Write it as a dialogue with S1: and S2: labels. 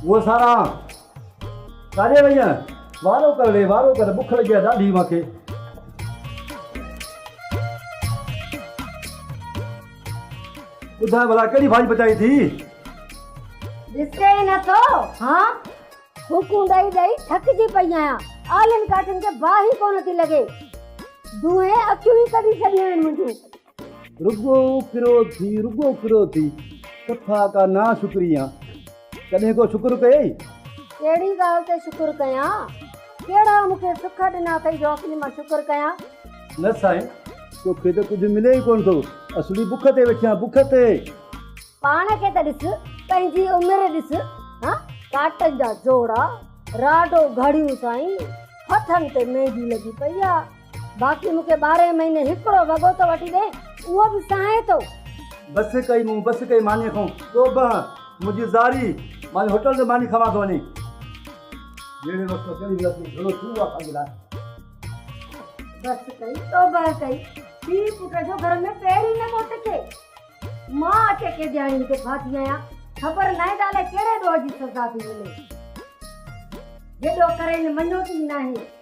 S1: वो सारा काजे भैया वारो कर ले वारो कर बुख लगी आहे ॾाढी मूंखे। ॿुधाए भला कहिड़ी भाॼी पचाई थी?
S2: ॾिसे न तो हाँ हुकूं ॾेई ॾेई थकिजी पई आहियां। आलनि काठनि खे बाहि कोन थी लॻे। दुहे अखियूं ई कढी छॾियूं आहिनि मुंहिंजूं।
S1: रुगो किरो थी कथा का ना शुक्रिया कॾहिं को शुक्र कयई?
S2: कहिड़ी ॻाल्हि ते शुक्र कयां? कहिड़ा मूंखे सुख ॾिना अथई जो कि मां शुक्र कयां?
S1: न साईं तोखे त कुझु मिले ई कोन थो। असली बुख ते वेठा बुख ते।
S2: पाण खे त ॾिस पंहिंजी उमिरि ॾिस हाँ काटनि जा जोड़ा राडो घड़ियूं साईं हथनि ते मेहंदी लॻी पई आहे। बाक़ी मूंखे 12 महीने हिकिड़ो वॻो त वठी ॾे उहो बि साहे थो।
S1: बस कई मानी खां तो मुंहिंजी ज़ारी मानी होटल ते मानी खवा थो वञे। जहिड़े वक़्तु कहिड़ी वक़्तु थोरो थूं आहे पंहिंजे लाइ।
S2: बस कई तौबा कई पीउ पुट जो घर में पैर ही न मोट के मां अचे के ॼाणी ते फाती आहियां। ख़बर न डाले कहिड़े ॾोह जी सज़ा थी मिले जेॾो करे मञो थी न आहे।